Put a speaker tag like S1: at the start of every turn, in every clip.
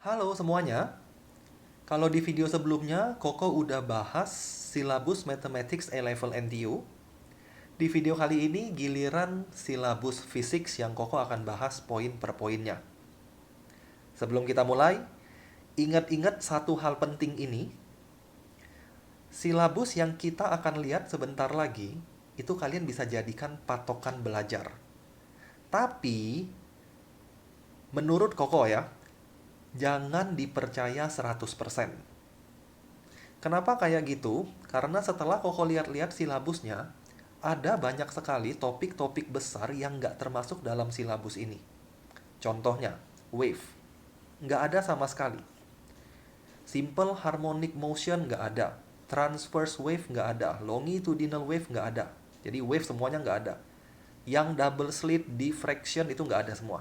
S1: Halo semuanya. Kalau di video sebelumnya, Koko udah bahas silabus Mathematics A-Level NTU. Di video kali ini giliran silabus Physics yang Koko akan bahas poin per poinnya. Sebelum kita mulai, ingat-ingat satu hal penting ini. Silabus yang kita akan lihat sebentar lagi, itu kalian bisa jadikan patokan belajar. Tapi, menurut Koko ya, jangan dipercaya 100%. Kenapa kayak gitu? Karena setelah Koko lihat-lihat silabusnya, ada banyak sekali topik-topik besar yang nggak termasuk dalam silabus ini. Contohnya, wave. Nggak ada sama sekali. Simple harmonic motion nggak ada. Transverse wave nggak ada. Longitudinal wave nggak ada. Jadi wave semuanya nggak ada. Yang double slit, diffraction itu nggak ada semua.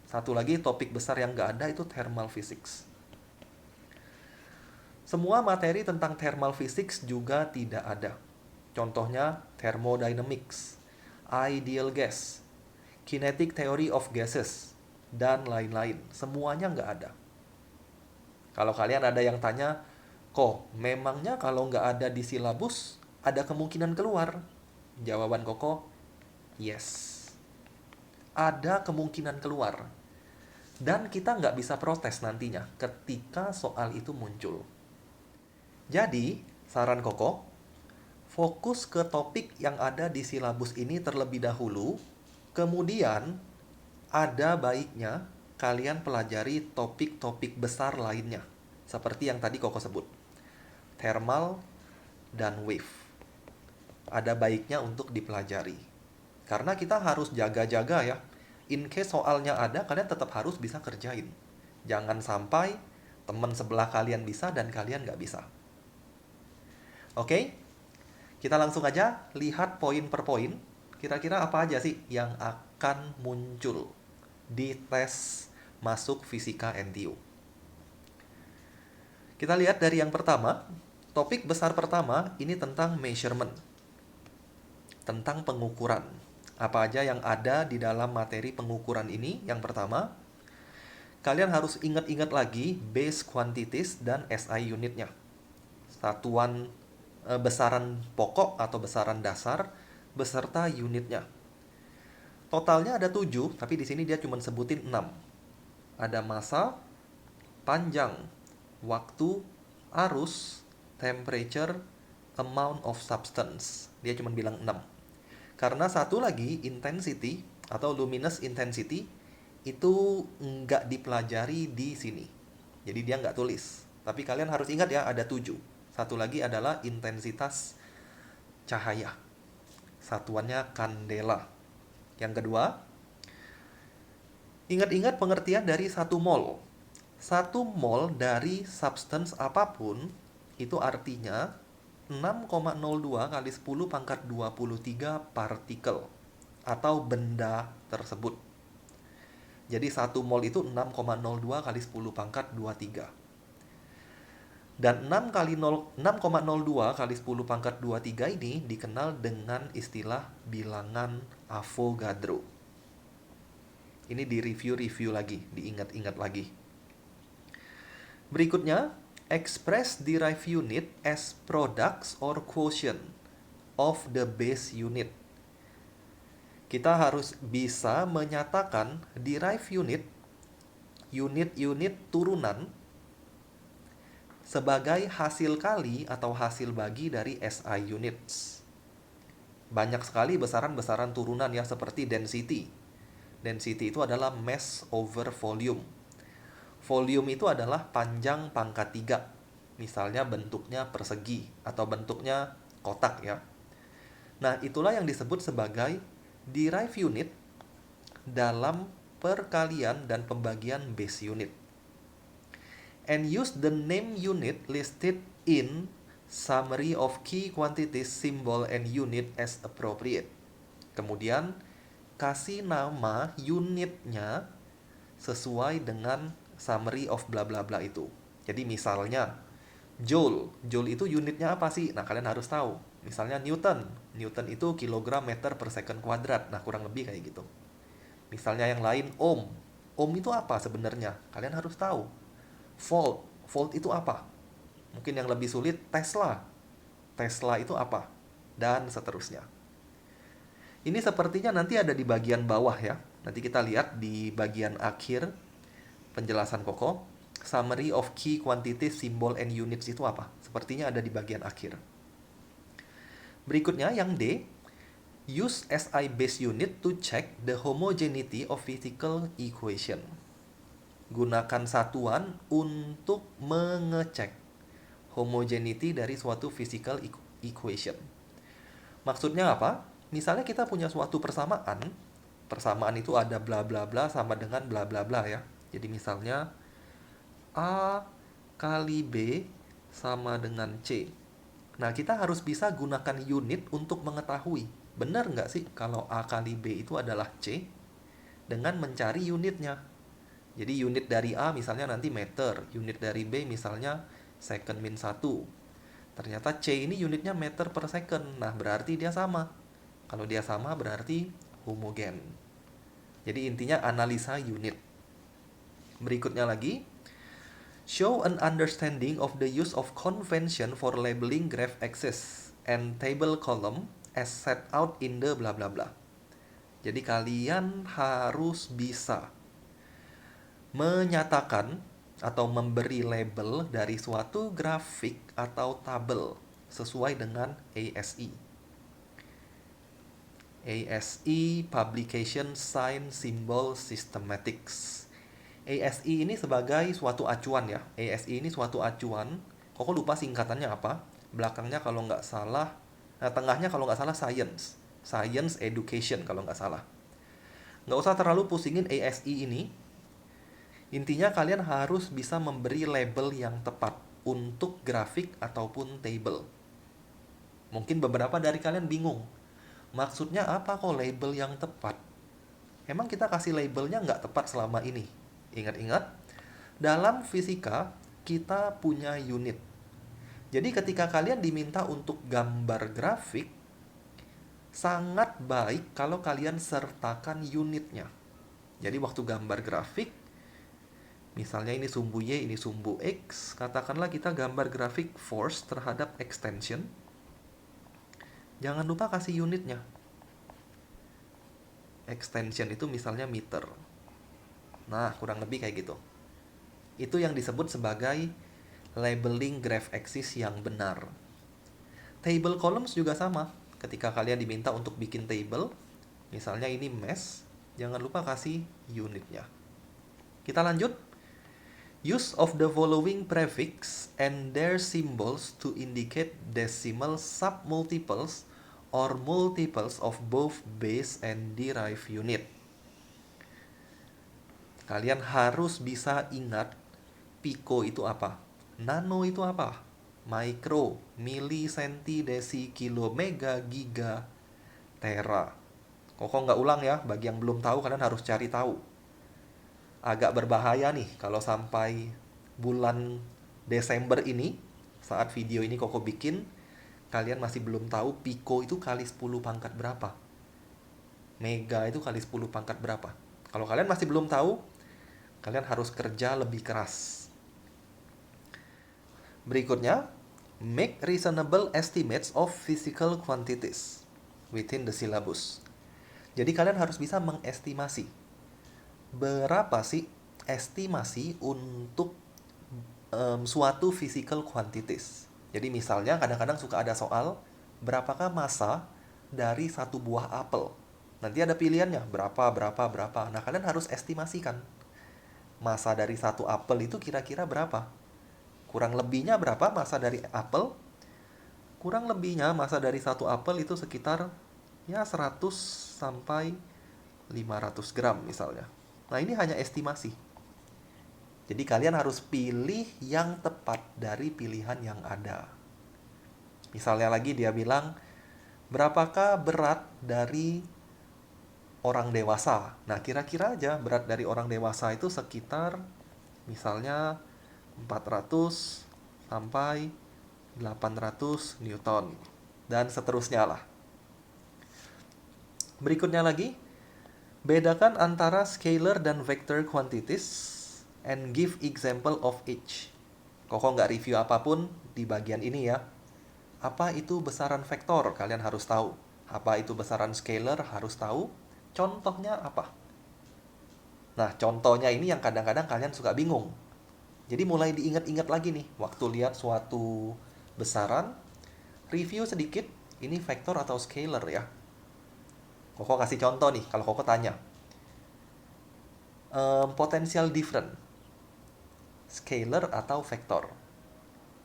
S1: Satu lagi topik besar yang nggak ada itu thermal physics. Semua materi tentang thermal physics juga tidak ada. Contohnya thermodynamics, ideal gas, kinetic theory of gases, dan lain-lain. Semuanya nggak ada. Kalau kalian ada yang tanya, kok memangnya kalau nggak ada di silabus, ada kemungkinan keluar? Jawaban Koko, yes. Ada kemungkinan keluar. Dan kita nggak bisa protes nantinya ketika soal itu muncul. Jadi, saran Koko, fokus ke topik yang ada di silabus ini terlebih dahulu, kemudian ada baiknya kalian pelajari topik-topik besar lainnya, seperti yang tadi Koko sebut, thermal dan wave. Ada baiknya untuk dipelajari. Karena kita harus jaga-jaga ya. In case soalnya ada, kalian tetap harus bisa kerjain. Jangan sampai teman sebelah kalian bisa dan kalian nggak bisa. Oke? Kita langsung aja lihat poin per poin. Kira-kira apa aja sih yang akan muncul di tes masuk fisika NTU. Kita lihat dari yang pertama. Topik besar pertama ini tentang measurement. Tentang pengukuran. Apa aja yang ada di dalam materi pengukuran ini? Yang pertama, kalian harus ingat-ingat lagi base quantities dan SI unitnya. Satuan besaran pokok atau besaran dasar beserta unitnya. Totalnya ada 7, tapi di sini dia cuma sebutin 6. Ada massa, panjang, waktu, arus, temperature, amount of substance. Dia cuma bilang 6. Karena satu lagi, intensity atau luminous intensity itu nggak dipelajari di sini. Jadi dia nggak tulis. Tapi kalian harus ingat ya, ada 7. Satu lagi adalah intensitas cahaya. Satuannya kandela. Yang kedua, ingat-ingat pengertian dari 1 mol. 1 mol dari substance apapun itu artinya 6,02 kali 10 pangkat 23 partikel atau benda tersebut. Jadi 1 mol itu 6,02 kali 10 pangkat 23. Dan 6,02 kali 10 pangkat 23 ini dikenal dengan istilah bilangan Avogadro. Ini di review lagi, diingat-ingat lagi. Berikutnya, express derived unit as products or quotient of the base unit. Kita harus bisa menyatakan derived unit, unit-unit turunan, sebagai hasil kali atau hasil bagi dari SI units. Banyak sekali besaran-besaran turunan ya, seperti density. Density itu adalah mass over volume. Volume itu adalah panjang pangkat 3. Misalnya bentuknya persegi atau bentuknya kotak ya. Nah, itulah yang disebut sebagai derived unit dalam perkalian dan pembagian base unit. And use the name unit listed in summary of key quantities, symbol, and unit as appropriate. Kemudian, kasih nama unitnya sesuai dengan summary of bla bla bla itu. Jadi misalnya, Joule. Joule itu unitnya apa sih? Nah, kalian harus tahu. Misalnya Newton. Newton itu kilogram meter per second kuadrat. Nah, kurang lebih kayak gitu. Misalnya yang lain, Ohm. Ohm itu apa sebenarnya? Kalian harus tahu. Volt. Volt itu apa? Mungkin yang lebih sulit, Tesla. Tesla itu apa? Dan seterusnya. Ini sepertinya nanti ada di bagian bawah ya. Nanti kita lihat di bagian akhir penjelasan Koko. Summary of key quantities, symbol, and units itu apa? Sepertinya ada di bagian akhir. Berikutnya yang D. Use SI base unit to check the homogeneity of physical equation. Gunakan satuan untuk mengecek homogeneity dari suatu physical equation. Maksudnya apa? Misalnya kita punya suatu persamaan. Persamaan itu ada bla bla bla sama dengan bla bla bla ya. Jadi misalnya A kali B sama dengan C. Nah, kita harus bisa gunakan unit untuk mengetahui. Benar nggak sih kalau A kali B itu adalah C? Dengan mencari unitnya. Jadi unit dari A misalnya nanti meter. Unit dari B misalnya second min 1. Ternyata C ini unitnya meter per second. Nah, berarti dia sama. Kalau dia sama berarti homogen. Jadi intinya analisa unit. Berikutnya lagi. Show an understanding of the use of convention for labeling graph axis and table column as set out in the bla bla bla. Jadi kalian harus bisa menyatakan atau memberi label dari suatu grafik atau tabel sesuai dengan ASI. ASI Publication Sign Symbol Systematics. ASI ini sebagai suatu acuan ya. ASI ini suatu acuan. Koko lupa singkatannya apa. Belakangnya kalau nggak salah, tengahnya kalau nggak salah science. Science education kalau nggak salah. Nggak usah terlalu pusingin ASI ini. Intinya kalian harus bisa memberi label yang tepat untuk grafik ataupun table. Mungkin beberapa dari kalian bingung. Maksudnya apa kok label yang tepat? Emang kita kasih labelnya nggak tepat selama ini? Ingat-ingat, dalam fisika kita punya unit. Jadi ketika kalian diminta untuk gambar grafik, sangat baik kalau kalian sertakan unitnya. Jadi waktu gambar grafik, misalnya ini sumbu Y, ini sumbu X, katakanlah kita gambar grafik force terhadap extension. Jangan lupa kasih unitnya. Extension itu misalnya meter. Nah, kurang lebih kayak gitu. Itu yang disebut sebagai labeling graph axis yang benar. Table columns juga sama. Ketika kalian diminta untuk bikin table, misalnya ini mesh, jangan lupa kasih unitnya. Kita lanjut. Use of the following prefix and their symbols to indicate decimal submultiples or multiples of both base and derived unit. Kalian harus bisa ingat pico itu apa, nano itu apa, micro, mili, senti, desi, kilo, mega, giga, tera. Koko nggak ulang ya, bagi yang belum tahu kalian harus cari tahu. Agak berbahaya nih kalau sampai bulan Desember ini, saat video ini Koko bikin, kalian masih belum tahu pico itu kali 10 pangkat berapa, mega itu kali 10 pangkat berapa. Kalau kalian masih belum tahu, kalian harus kerja lebih keras. Berikutnya, make reasonable estimates of physical quantities within the syllabus. Jadi kalian harus bisa mengestimasi berapa sih estimasi untuk suatu physical quantities. Jadi misalnya kadang-kadang suka ada soal, berapakah massa dari satu buah apel? Nanti ada pilihannya, berapa. Nah, kalian harus estimasikan. Massa dari satu apel itu kira-kira berapa? Kurang lebihnya berapa massa dari apel? Kurang lebihnya massa dari satu apel itu sekitar ya 100 sampai 500 gram misalnya. Nah, ini hanya estimasi. Jadi kalian harus pilih yang tepat dari pilihan yang ada. Misalnya lagi dia bilang, berapakah berat dari orang dewasa? Nah, kira-kira aja berat dari orang dewasa itu sekitar misalnya 400 sampai 800 Newton dan seterusnya lah. Berikutnya lagi, bedakan antara scalar dan vector quantities and give example of each. Koko nggak review apapun di bagian ini ya. Apa itu besaran vektor? Kalian harus tahu. Apa itu besaran scalar? Harus tahu. Contohnya apa? Nah, contohnya ini yang kadang-kadang kalian suka bingung. Jadi mulai diingat-ingat lagi nih, waktu lihat suatu besaran, review sedikit, ini vektor atau scalar ya. Koko kasih contoh nih, kalau Koko tanya. Potential different, scalar atau vektor?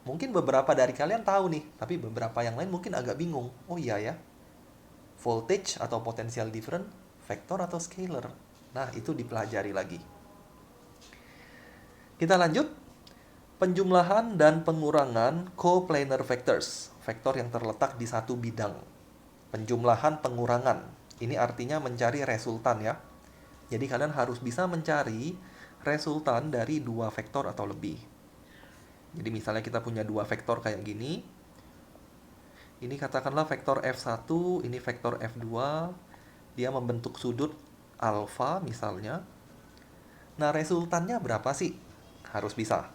S1: Mungkin beberapa dari kalian tahu nih, tapi beberapa yang lain mungkin agak bingung. Oh iya ya, voltage atau potential different, vektor atau scalar? Nah, itu dipelajari lagi. Kita lanjut. Penjumlahan dan pengurangan coplanar vectors, vektor yang terletak di satu bidang. Penjumlahan pengurangan, ini artinya mencari resultan ya. Jadi kalian harus bisa mencari resultan dari dua vektor atau lebih. Jadi misalnya kita punya dua vektor kayak gini. Ini katakanlah vektor F1, ini vektor F2. Dia membentuk sudut alfa misalnya. Nah, resultannya berapa sih? Harus bisa.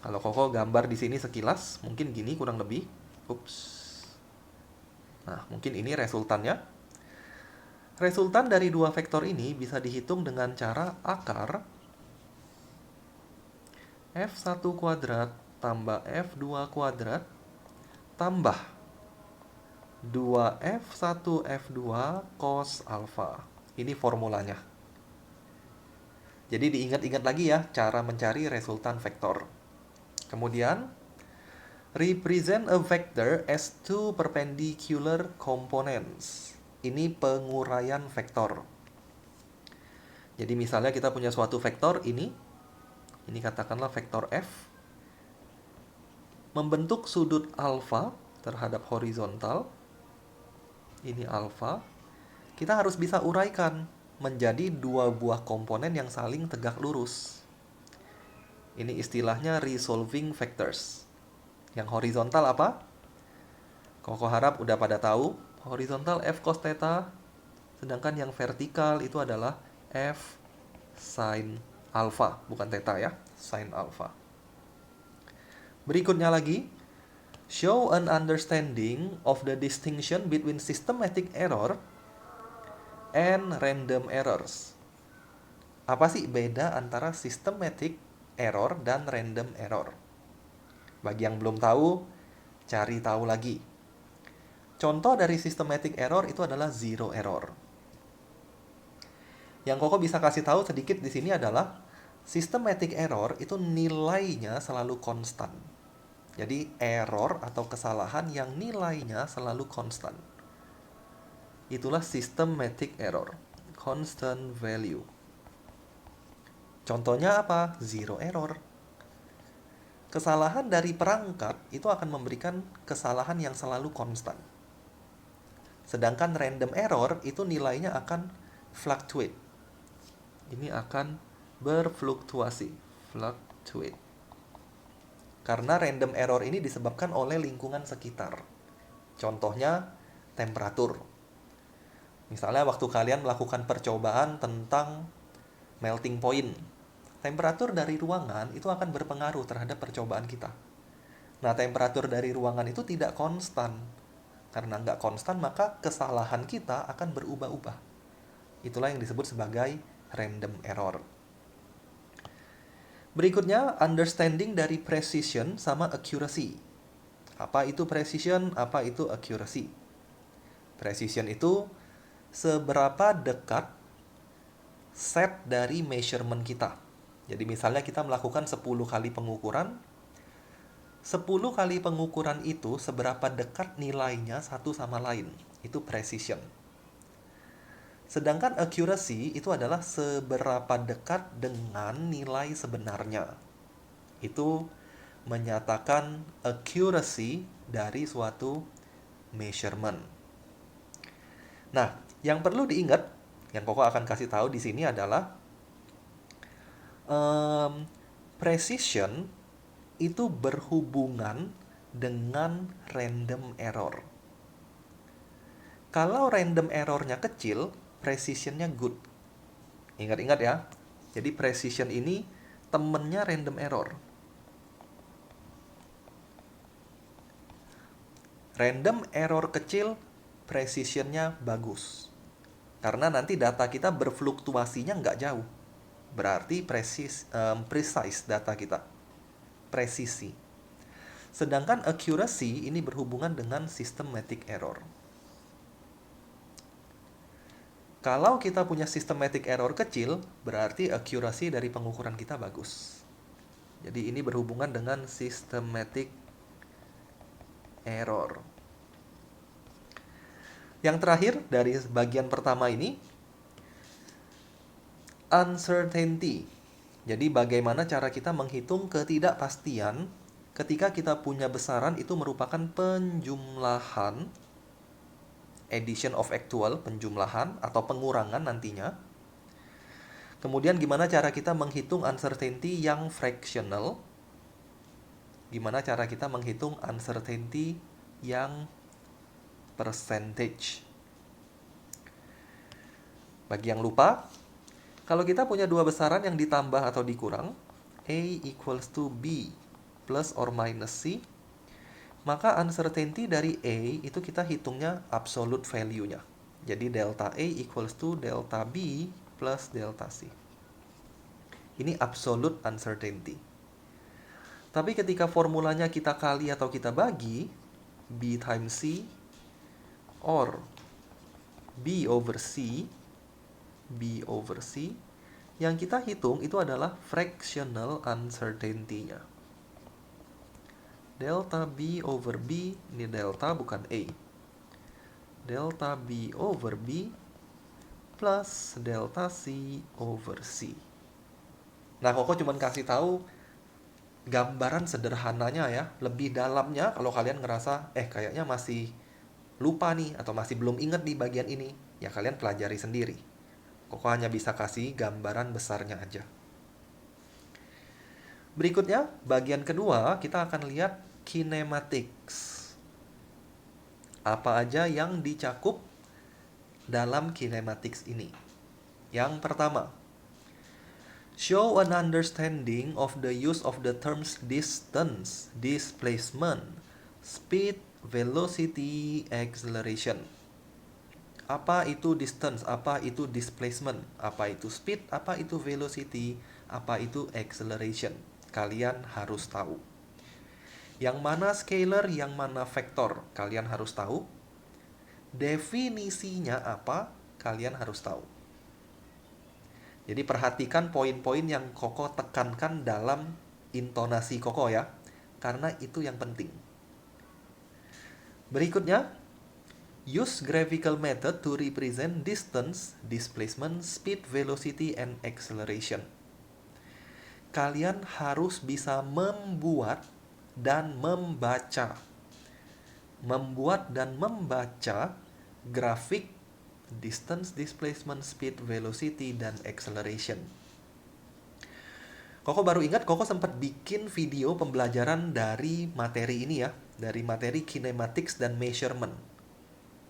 S1: Kalau Koko gambar di sini sekilas, mungkin gini kurang lebih. Ups. Nah, mungkin ini resultannya. Resultan dari dua vektor ini bisa dihitung dengan cara akar F1 kuadrat tambah F2 kuadrat tambah 2F1 F2 cos alfa. Ini formulanya. Jadi diingat-ingat lagi ya cara mencari resultan vektor. Kemudian, represent a vector as two perpendicular components. Ini penguraian vektor. Jadi misalnya kita punya suatu vektor ini katakanlah vektor F, membentuk sudut alfa terhadap horizontal. Ini alfa. Kita harus bisa uraikan menjadi dua buah komponen yang saling tegak lurus. Ini istilahnya resolving vectors. Yang horizontal apa? Koko harap udah pada tahu. Horizontal F cos theta. Sedangkan yang vertikal itu adalah F sin alpha. Bukan theta ya. Sin alpha. Berikutnya lagi. Show an understanding of the distinction between systematic error and random errors. Apa sih beda antara systematic error dan random error? Bagi yang belum tahu, cari tahu lagi. Contoh dari systematic error itu adalah zero error. Yang Koko bisa kasih tahu sedikit di sini adalah systematic error itu nilainya selalu konstan. Jadi error atau kesalahan yang nilainya selalu konstan. Itulah systematic error, constant value. Contohnya apa? Zero error. Kesalahan dari perangkat itu akan memberikan kesalahan yang selalu konstan. Sedangkan random error itu nilainya akan fluctuate. Ini akan berfluktuasi, fluctuate. Karena random error ini disebabkan oleh lingkungan sekitar. Contohnya temperatur. Misalnya waktu kalian melakukan percobaan tentang melting point, temperatur dari ruangan itu akan berpengaruh terhadap percobaan kita. Nah, temperatur dari ruangan itu tidak konstan. Karena nggak konstan, maka kesalahan kita akan berubah-ubah. Itulah yang disebut sebagai random error. Berikutnya, understanding dari precision sama accuracy. Apa itu precision? Apa itu accuracy? Precision itu seberapa dekat set dari measurement kita. Jadi misalnya kita melakukan 10 kali pengukuran. 10 kali pengukuran itu seberapa dekat nilainya satu sama lain. Itu precision. Sedangkan accuracy itu adalah seberapa dekat dengan nilai sebenarnya. Itu menyatakan accuracy dari suatu measurement. Nah, yang perlu diingat, yang Koko akan kasih tahu di sini adalah precision itu berhubungan dengan random error. Kalau random errornya kecil, precisionnya good. Ingat-ingat ya, Jadi precision ini temennya random error. Random error kecil, precisionnya bagus. Karena nanti data kita berfluktuasinya nggak jauh. Berarti precise data kita. Presisi. Sedangkan accuracy ini berhubungan dengan systematic error. Kalau kita punya systematic error kecil, berarti accuracy dari pengukuran kita bagus. Jadi ini berhubungan dengan systematic error. Yang terakhir dari bagian pertama ini, uncertainty. Jadi bagaimana cara kita menghitung ketidakpastian ketika kita punya besaran itu merupakan penjumlahan, addition of actual, penjumlahan atau pengurangan nantinya. Kemudian gimana cara kita menghitung uncertainty yang fractional? Gimana cara kita menghitung uncertainty yang percentage? Bagi yang lupa, kalau kita punya dua besaran yang ditambah atau dikurang, A equals to B plus or minus C, maka uncertainty dari A itu kita hitungnya absolute value-nya. Jadi delta A equals to delta B plus delta C. Ini absolute uncertainty. Tapi ketika formulanya kita kali atau kita bagi, B times C or B over C, yang kita hitung itu adalah fractional uncertainty-nya. Delta B over B, ini delta bukan A. Delta B over B plus delta C over C. Nah, Koko cuma kasih tahu gambaran sederhananya ya. Lebih dalamnya kalau kalian ngerasa kayaknya masih lupa nih atau masih belum ingat di bagian ini, ya kalian pelajari sendiri. Koko hanya bisa kasih gambaran besarnya aja. Berikutnya, bagian kedua kita akan lihat kinematics. Apa aja yang dicakup dalam kinematics ini? Yang pertama, show an understanding of the use of the terms distance, displacement, speed, velocity, acceleration. Apa itu distance? Apa itu displacement? Apa itu speed? Apa itu velocity? Apa itu acceleration? Kalian harus tahu. Yang mana scalar, yang mana vektor, kalian harus tahu. Definisinya apa, kalian harus tahu. Jadi perhatikan poin-poin yang Koko tekankan dalam intonasi Koko ya, karena itu yang penting. Berikutnya, use graphical method to represent distance, displacement, speed, velocity, and acceleration. Kalian harus bisa membuat dan membaca grafik distance, displacement, speed, velocity, dan acceleration. Koko baru ingat, Koko sempat bikin video pembelajaran dari materi ini ya, dari materi kinematics dan measurement.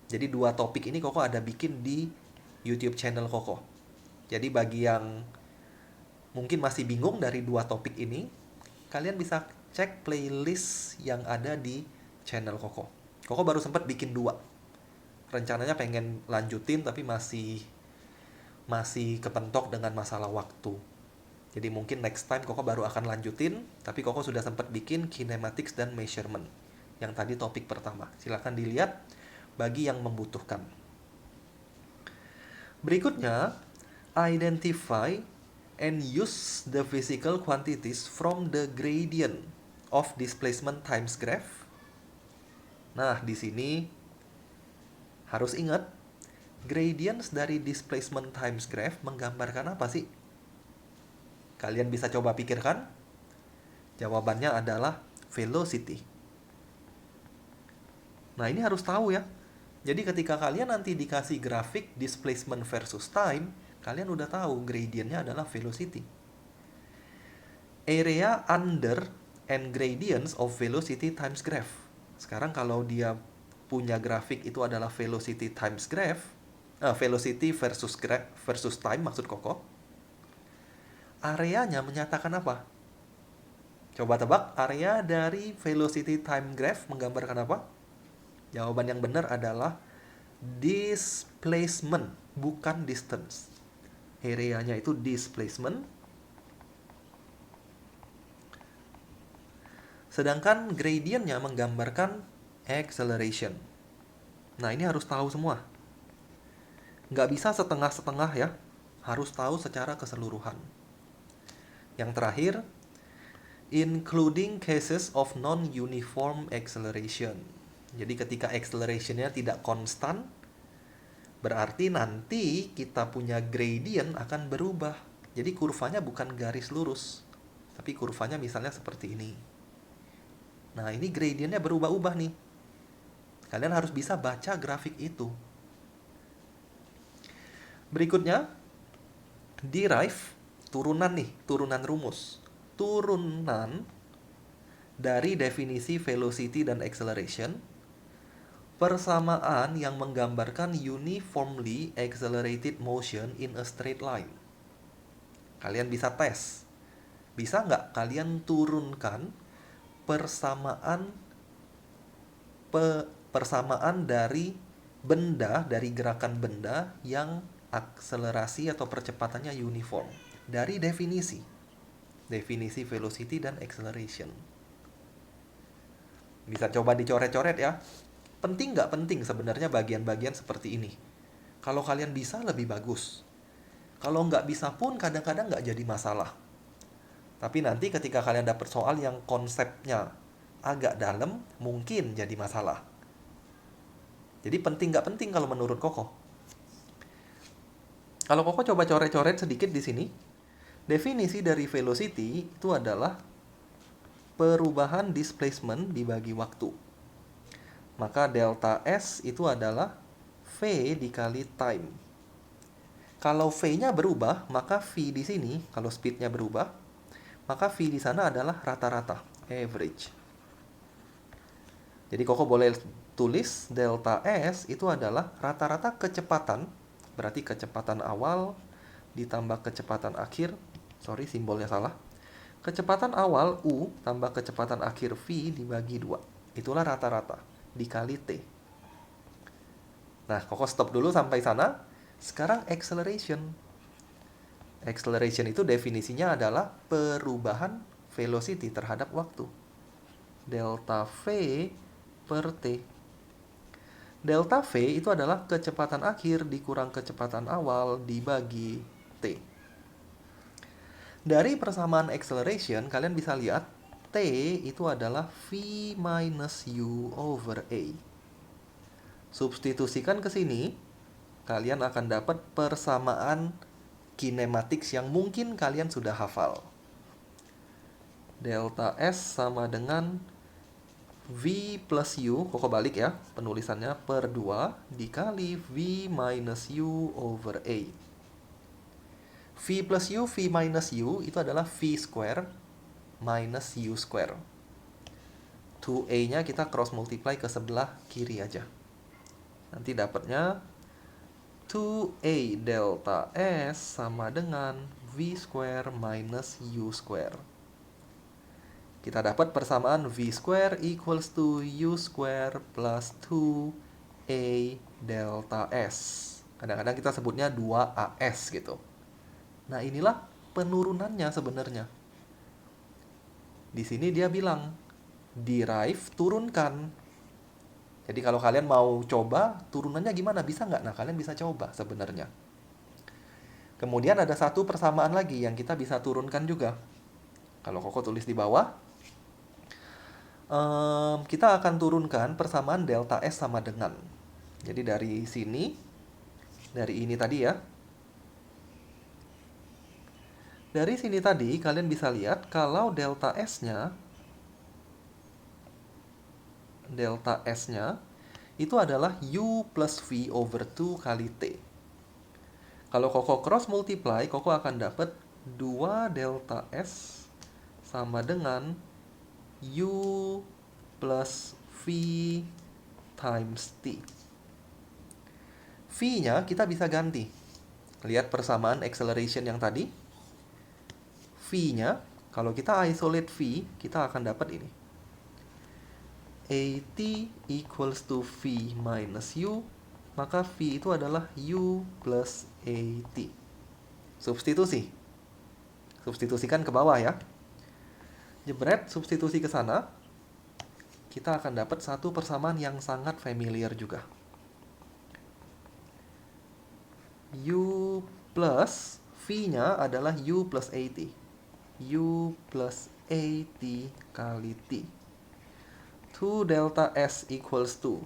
S1: Jadi dua topik ini Koko ada bikin di YouTube channel Koko. Jadi bagi yang mungkin masih bingung dari dua topik ini, kalian bisa cek playlist yang ada di channel Koko. Koko baru sempat bikin dua. Rencananya pengen lanjutin tapi masih kepentok dengan masalah waktu. Jadi mungkin next time Koko baru akan lanjutin, tapi Koko sudah sempat bikin kinematics dan measurement. Yang tadi topik pertama. Silakan dilihat bagi yang membutuhkan. Berikutnya, identify and use the physical quantities from the gradient of displacement times graph. Nah, di sini harus ingat, gradients dari displacement times graph menggambarkan apa sih? Kalian bisa coba pikirkan. Jawabannya adalah velocity. Nah, ini harus tahu ya. Jadi ketika kalian nanti dikasih grafik displacement versus time, kalian udah tahu gradientnya adalah velocity. Area under and gradients of velocity times graph. Sekarang kalau dia punya grafik itu adalah velocity times graph, velocity versus time maksud Koko. Areanya menyatakan apa? Coba tebak, area dari velocity time graph menggambarkan apa? Jawaban yang benar adalah displacement, bukan distance. Areanya itu displacement. Sedangkan gradientnya menggambarkan acceleration. Nah, ini harus tahu semua. Nggak bisa setengah-setengah ya. Harus tahu secara keseluruhan. Yang terakhir, including cases of non-uniform acceleration. Jadi ketika accelerationnya tidak konstan, berarti nanti kita punya gradient akan berubah. Jadi kurvanya bukan garis lurus, tapi kurvanya misalnya seperti ini. Nah, ini gradientnya berubah-ubah nih. Kalian harus bisa baca grafik itu. Berikutnya, derive, turunan nih, turunan rumus. Turunan dari definisi velocity dan acceleration, persamaan yang menggambarkan uniformly accelerated motion in a straight line. Kalian bisa tes. Bisa nggak kalian turunkan persamaan dari benda, dari gerakan benda yang akselerasi atau percepatannya uniform dari definisi velocity dan acceleration. Bisa coba dicoret-coret ya. Penting nggak penting sebenarnya bagian-bagian seperti ini. Kalau kalian bisa lebih bagus. Kalau nggak bisa pun kadang-kadang nggak jadi masalah. Tapi nanti ketika kalian dapat soal yang konsepnya agak dalam, mungkin jadi masalah. Jadi penting nggak penting kalau menurut Koko. Kalau Koko coba coret-coret sedikit di sini, definisi dari velocity itu adalah perubahan displacement dibagi waktu. Maka delta S itu adalah V dikali time. Kalau V-nya berubah, maka V di sini, kalau speed-nya berubah, maka V di sana adalah rata-rata, average. Jadi Koko boleh tulis delta S itu adalah rata-rata kecepatan, berarti kecepatan awal ditambah kecepatan akhir, simbolnya salah. Kecepatan awal U tambah kecepatan akhir V dibagi 2. Itulah rata-rata dikali T. Nah, Koko stop dulu sampai sana. Sekarang acceleration. Acceleration itu definisinya adalah perubahan velocity terhadap waktu. Delta V per T. Delta V itu adalah kecepatan akhir dikurang kecepatan awal dibagi T. Dari persamaan acceleration, kalian bisa lihat T itu adalah V minus U over A. Substitusikan ke sini, kalian akan dapat persamaan kinematics yang mungkin kalian sudah hafal. Delta S sama dengan V plus U, Koko balik ya, penulisannya per 2 dikali V minus U over A. V plus U, V minus U itu adalah V square minus U square. 2A-nya kita cross multiply ke sebelah kiri aja. Nanti dapatnya 2A delta S sama dengan V square minus U square. Kita dapat persamaan V square equals to U square plus 2A delta S. Kadang-kadang kita sebutnya 2AS gitu. Nah, inilah penurunannya sebenarnya. Di sini dia bilang, derive, turunkan. Jadi kalau kalian mau coba, turunannya gimana? Bisa nggak? Nah, kalian bisa coba sebenarnya. Kemudian ada satu persamaan lagi yang kita bisa turunkan juga. Kalau Koko tulis di bawah, kita akan turunkan persamaan delta S sama dengan. Jadi dari sini, dari ini tadi ya. Dari sini tadi, kalian bisa lihat kalau delta S-nya itu adalah U plus V over 2 kali T. Kalau Koko cross multiply, Koko akan dapat 2 delta S sama dengan U plus V times T. V-nya kita bisa ganti. Lihat persamaan acceleration yang tadi. V-nya, kalau kita isolate V, kita akan dapat ini. AT equals to V minus U, maka V itu adalah U plus AT. Substitusi. Substitusikan ke bawah ya. Jebret, substitusi ke sana. Kita akan dapat satu persamaan yang sangat familiar juga. U plus V-nya adalah U plus AT. U plus AT kali T. 2 delta S equals to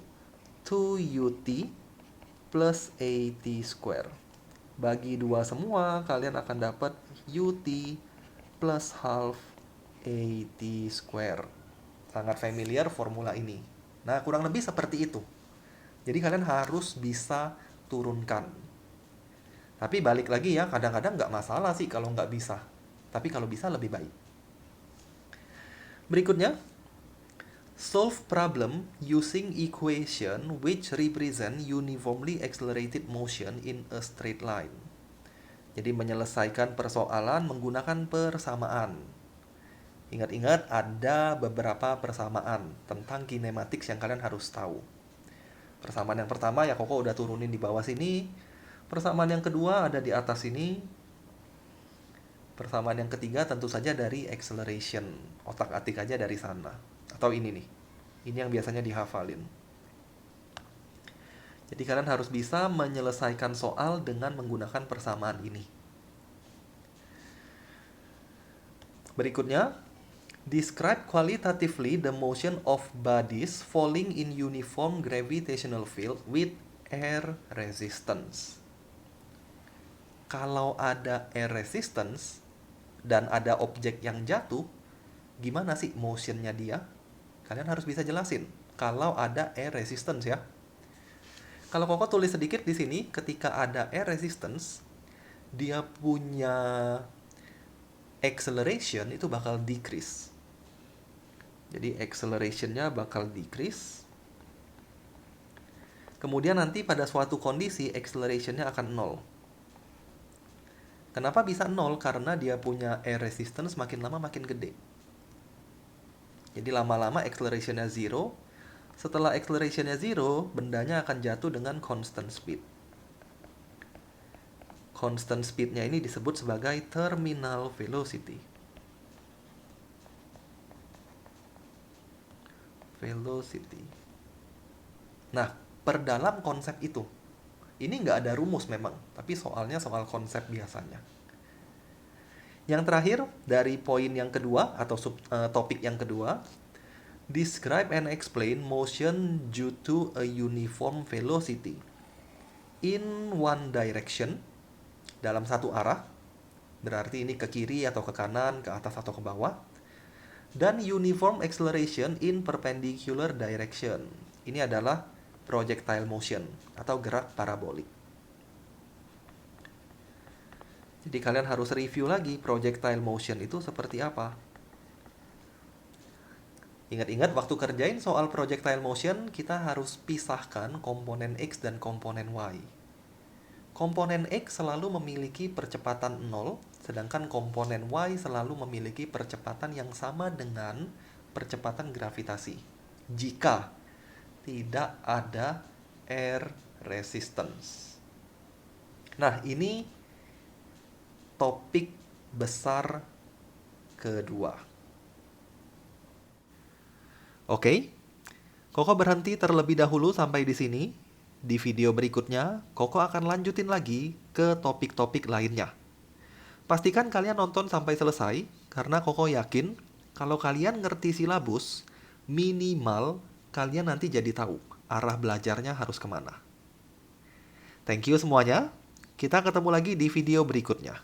S1: 2UT plus AT square. Bagi 2 semua, kalian akan dapat UT plus half AT square. Sangat familiar formula ini. Nah, kurang lebih seperti itu. Jadi kalian harus bisa turunkan. Tapi balik lagi ya, kadang-kadang nggak masalah sih kalau nggak bisa. Tapi kalau bisa lebih baik. Berikutnya, solve problem using equation which represent uniformly accelerated motion in a straight line. Jadi menyelesaikan persoalan menggunakan persamaan. Ingat-ingat ada beberapa persamaan tentang kinematics yang kalian harus tahu. Persamaan yang pertama ya Koko udah turunin di bawah sini. Persamaan yang kedua ada di atas sini. Persamaan yang ketiga tentu saja dari acceleration. Otak-atik aja dari sana. Atau ini nih. Ini yang biasanya dihafalin. Jadi kalian harus bisa menyelesaikan soal dengan menggunakan persamaan ini. Berikutnya, describe qualitatively the motion of bodies falling in uniform gravitational field with air resistance. Kalau ada air resistance dan ada objek yang jatuh, gimana sih motionnya dia? Kalian harus bisa jelasin. Kalau ada air resistance ya. Kalau Koko tulis sedikit di sini, ketika ada air resistance, dia punya acceleration itu bakal decrease. Jadi accelerationnya bakal decrease. Kemudian nanti pada suatu kondisi accelerationnya akan 0. Kenapa bisa 0? Karena dia punya air resistance makin lama makin gede. Jadi lama-lama accelerationnya 0. Setelah accelerationnya 0, bendanya akan jatuh dengan constant speed. Constant speednya ini disebut sebagai terminal velocity. Nah, perdalam konsep itu. Ini nggak ada rumus memang, tapi soalnya soal konsep biasanya. Yang terakhir, dari poin yang kedua atau topik yang kedua, describe and explain motion due to a uniform velocity in one direction, dalam satu arah, berarti ini ke kiri atau ke kanan, ke atas atau ke bawah, dan uniform acceleration in perpendicular direction. Ini adalah projectile motion atau gerak parabolik. Jadi kalian harus review lagi projectile motion itu seperti apa. Ingat-ingat waktu kerjain soal projectile motion, kita harus pisahkan komponen X dan komponen Y. Komponen X selalu memiliki percepatan 0, sedangkan komponen Y selalu memiliki percepatan yang sama dengan percepatan gravitasi. Jika tidak ada air resistance. Nah, ini topik besar kedua. Oke, Koko berhenti terlebih dahulu sampai di sini. Di video berikutnya, Koko akan lanjutin lagi ke topik-topik lainnya. Pastikan kalian nonton sampai selesai, karena Koko yakin kalau kalian ngerti silabus, minimal kalian nanti jadi tahu arah belajarnya harus kemana. Thank you semuanya. Kita ketemu lagi di video berikutnya.